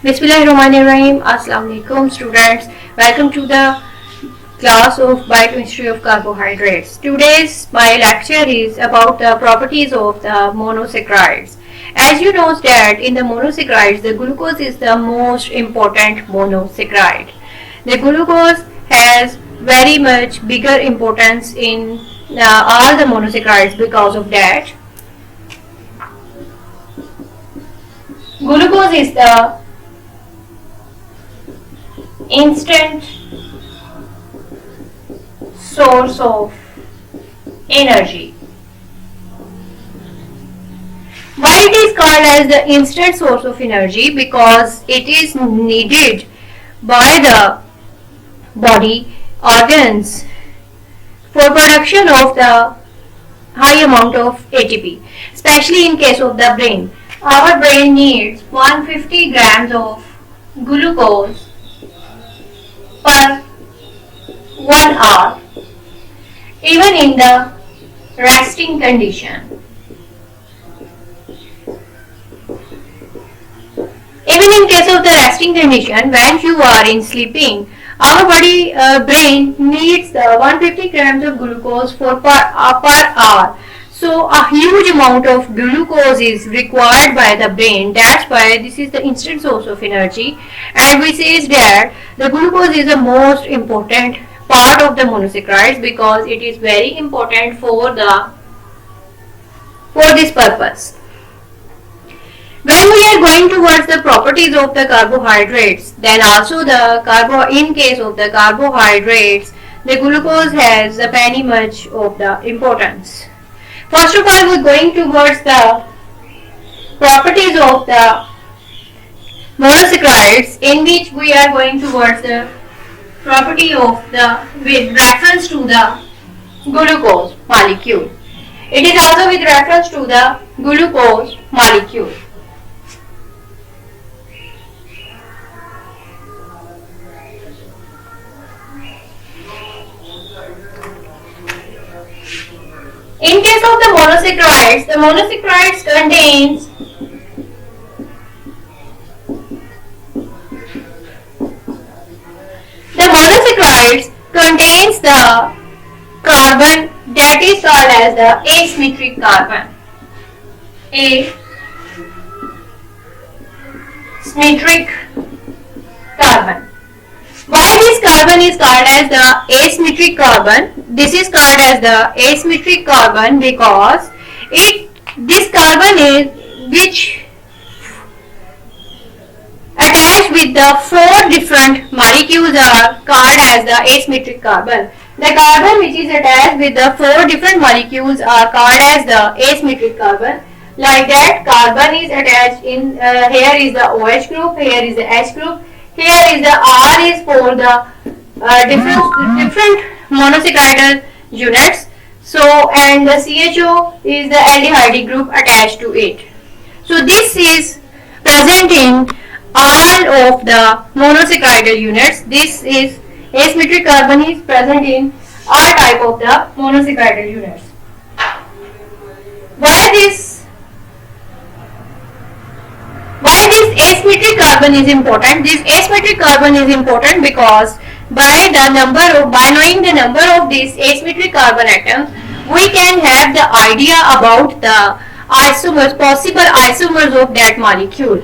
Bismillahirrahmanirrahim. Assalamu alaikum students. Welcome to the class of biochemistry of carbohydrates. Today's my lecture is about the properties of the monosaccharides. As you know that in the monosaccharides the glucose is the most important monosaccharide. The glucose has very much bigger importance in all the monosaccharides. Because of that, glucose is the instant source of energy. Why it is called as the instant source of energy? Because it is needed by the body organs for production of the high amount of ATP, especially in case of the brain. Our brain needs 150 grams of glucose per 1 hour, even in the resting condition. Even in case of the resting condition, when you are in sleeping, our body brain needs the 150 grams of glucose for per hour. So a huge amount of glucose is required by the brain. That's why this is the instant source of energy, and we say that the glucose is the most important part of the monosaccharides because it is very important for this purpose. When we are going towards the properties of the carbohydrates, then also in case of the carbohydrates, the glucose has a very much of the importance. First of all, we are going towards the properties of the monosaccharides, in which we are going towards the property of the with reference to the glucose molecule. It is also with reference to the glucose molecule. In case of the monosaccharides contains the carbon that is called as the asymmetric carbon. Asymmetric carbon. Why this carbon is called as the asymmetric carbon? This is called as the asymmetric carbon because this carbon is which attached with the 4 different molecules are called as the asymmetric carbon. The carbon which is attached with the 4 different molecules are called as the asymmetric carbon. Like that, carbon is attached in here is the OH group, here is the H group, here is the R is for the different monosaccharides units. So, and the CHO is the aldehyde group attached to it. So this is present in all of the monosaccharide units. This is asymmetric carbon is present in all type of the monosaccharide units. Why this asymmetric carbon is important? This asymmetric carbon is important because by knowing the number of these asymmetric carbon atoms, we can have the idea about the possible isomers of that molecule.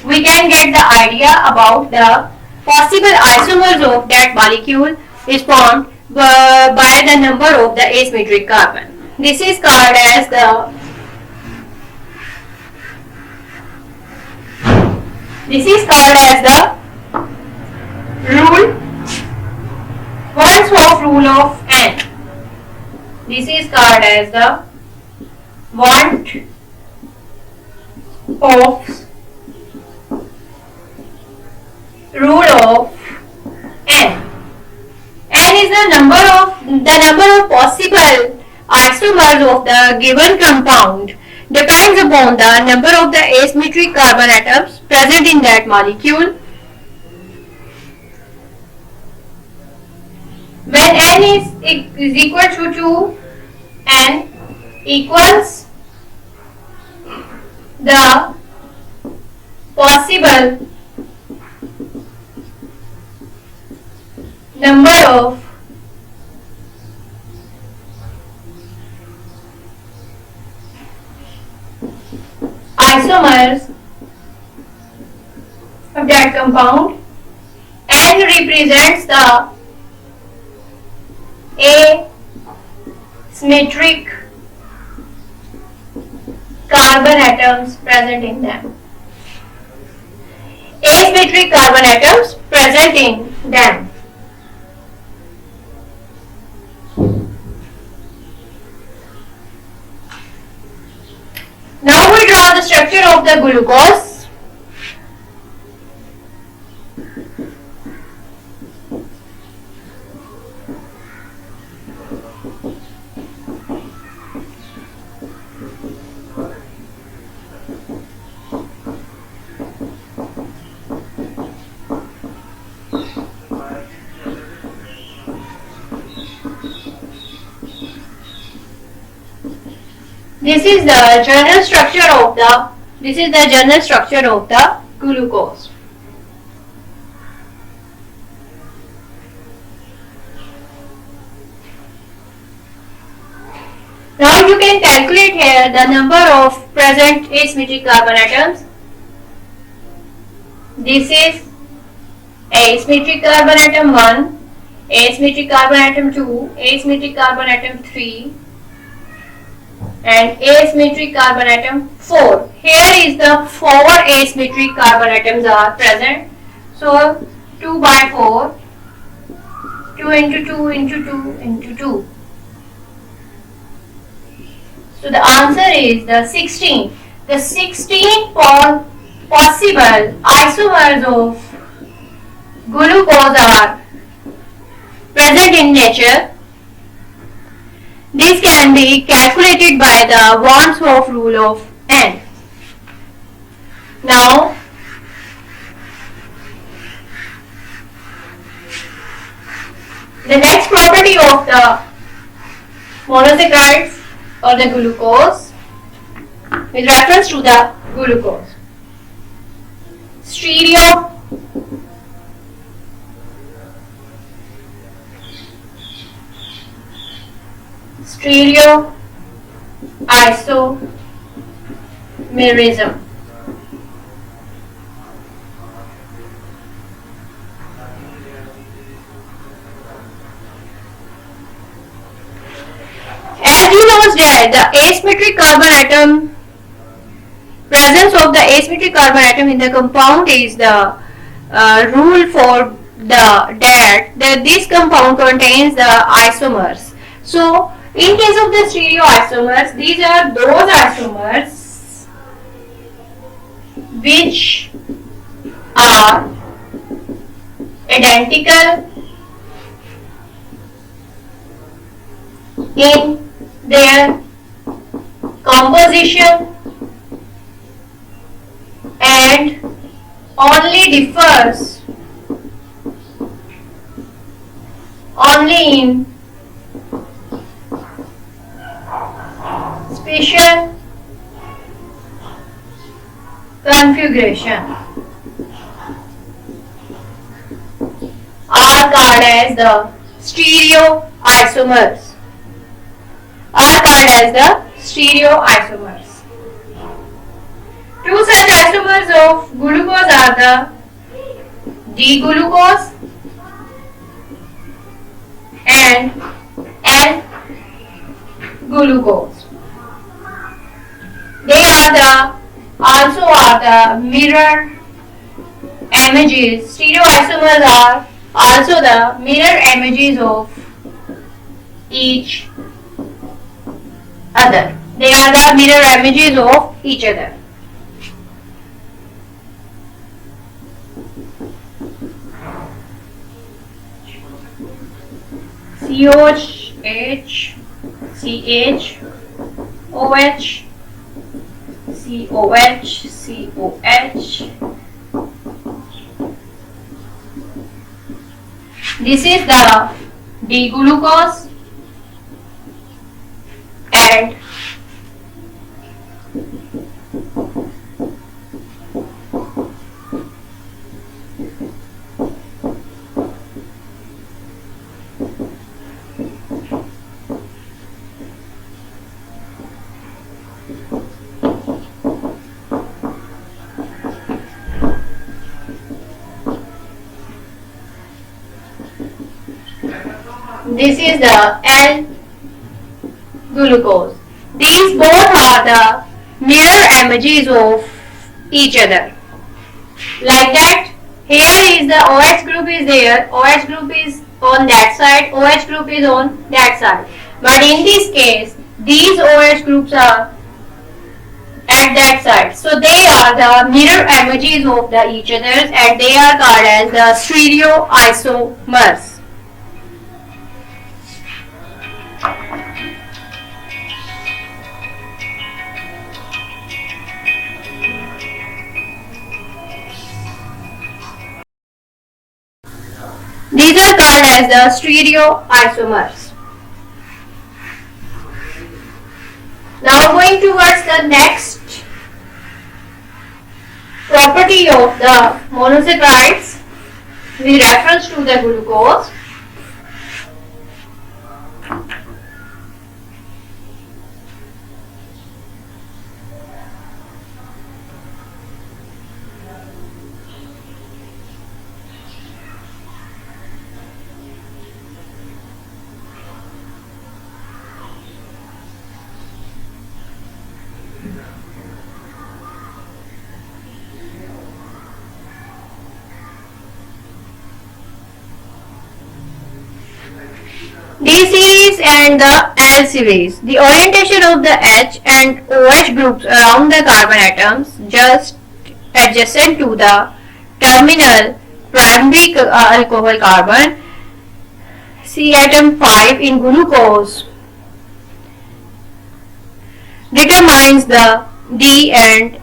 We can get the idea about the possible isomers of that molecule is formed by the number of the asymmetric carbon. This is called as the rule, Wandsworth rule of N. This is called as the Wandsworth rule of N. N is the number of possible isomers of the given compound depends upon the number of the asymmetric carbon atoms present in that molecule. When N is equal to 2, N equals the possible number of isomers of that compound and represents the asymmetric carbon atoms present in them. Asymmetric carbon atoms present in them. Now we draw the structure of the glucose. This is the general structure of the glucose. Now you can calculate here the number of present asymmetric carbon atoms. This is asymmetric carbon atom 1, asymmetric carbon atom 2, asymmetric carbon atom 3 and asymmetric carbon atom 4. Here is the 4 asymmetric carbon atoms are present. So 2 by 4, 2 into 2 into 2 into 2. So the answer is the 16. The 16 possible isomers of glucose are present in nature. This can be calculated by the Wandsworth rule of N. Now, the next property of the monosaccharides or the glucose with reference to the glucose. Stereoisomerism. As you know that the asymmetric carbon atom, presence of the asymmetric carbon atom in the compound is the rule for that this compound contains the isomers. So in case of the stereoisomers, these are those isomers which are identical in their composition and only differs in special configuration are called as the stereoisomers. Two such isomers of glucose are the D-glucose and L-glucose. They also are the mirror images. Stereoisomers are also the mirror images of each other. They are the mirror images of each other. COH, CH, OH, COH, COH. This is the D-glucose and This is the L-glucose. These both are the mirror images of each other. Like that, here is the OH group is there, OH group is on that side, OH group is on that side. But in this case, these OH groups are at that side. So they are the mirror images of the each others, and they are called as the stereoisomers. These are called as the stereoisomers. Now going towards the next property of the monosaccharides with reference to the glucose. D series and the L series. The orientation of the H and OH groups around the carbon atoms just adjacent to the terminal primary alcohol carbon, C atom 5 in glucose, determines the D and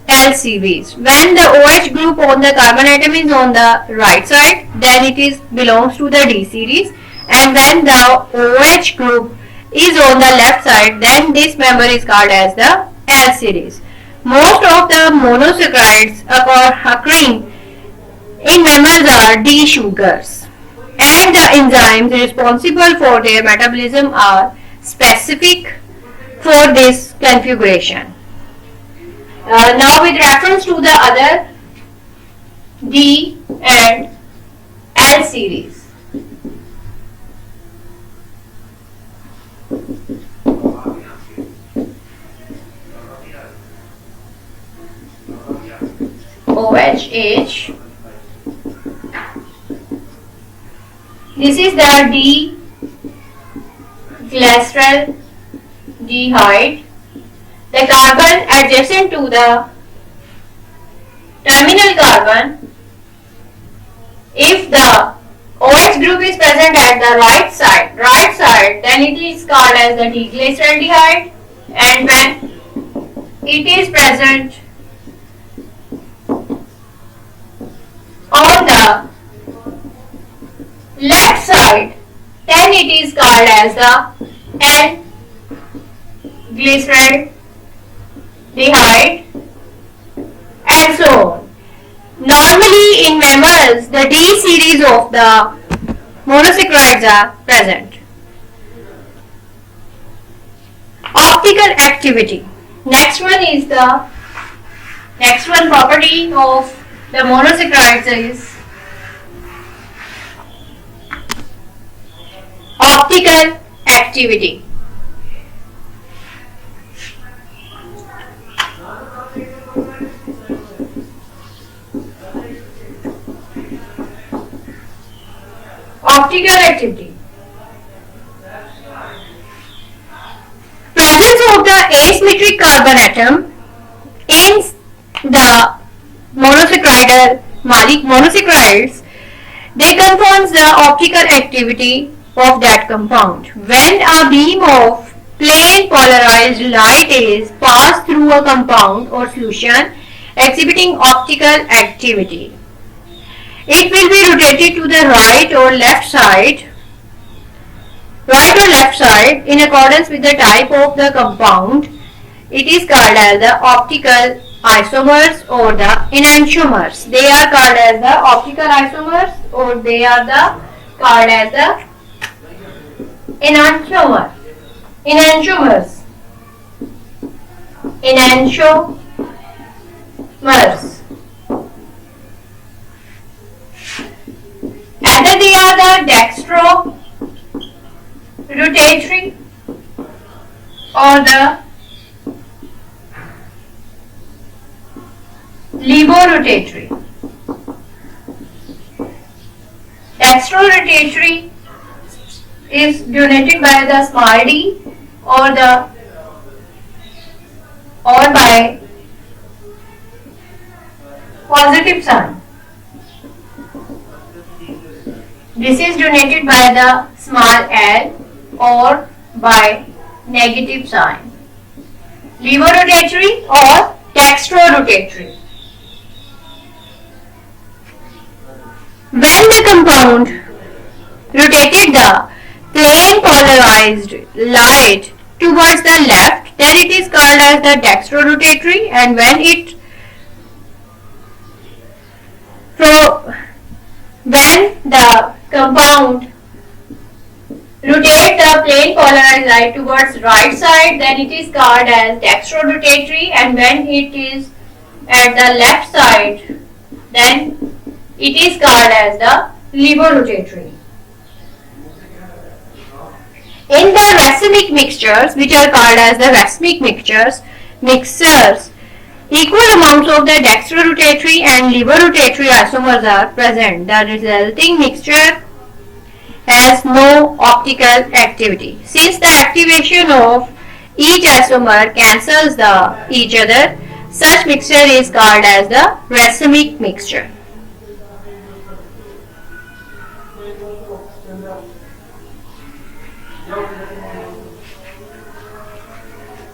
L series. When the OH group on the carbon atom is on the right side, then it belongs to the D series. And when the OH group is on the left side, then this member is called as the L series. Most of the monosaccharides occurring in mammals are D sugars, and the enzymes responsible for their metabolism are specific for this configuration. Now with reference to the other D and L series. OHH. This is the D glyceraldehyde. The carbon adjacent to the terminal carbon. If the OH group is present at the right side, then it is called as the D-glyceraldehyde, and when it is present on the left side, then it is called as the N-glyceraldehyde, and so on. Normally in mammals, the D series of the monosaccharides are present. Optical activity. Next one property of the monosaccharides is optical activity. Optical activity. Presence of the asymmetric carbon atom in the monosaccharides, they confirms the optical activity of that compound. When a beam of plain polarized light is passed through a compound or solution exhibiting optical activity, it will be rotated to the right or left side in accordance with the type of the compound. It is called as the optical isomers or the enantiomers. They are called as the optical isomers, or they are called as the enantiomers. Either they are the dextro rotatory or the levorotatory. Dextrorotatory is denoted by the small d or by positive sign. This is denoted by the small l or by negative sign. Levorotatory or dextrorotatory. When the compound rotated the plane polarized light towards the left, then it is called as the dextrorotatory, and when the compound rotate the plane polarized light towards right side, then it is called as dextrorotatory, and when it is at the left side, then it is called as the levorotatory. In the racemic mixtures, which are called as the racemic mixtures, equal amounts of the dextrorotatory and levorotatory isomers are present. The resulting mixture has no optical activity. Since the activation of each isomer cancels each other, such mixture is called as the racemic mixture.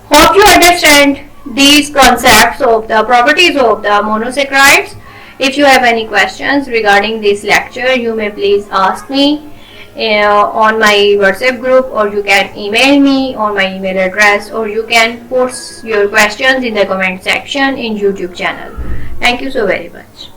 Hope you understand these concepts of the properties of the monosaccharides. If you have any questions regarding this lecture, you may please ask me on my WhatsApp group, or you can email me on my email address, or you can post your questions in the comment section in YouTube channel. Thank you so very much.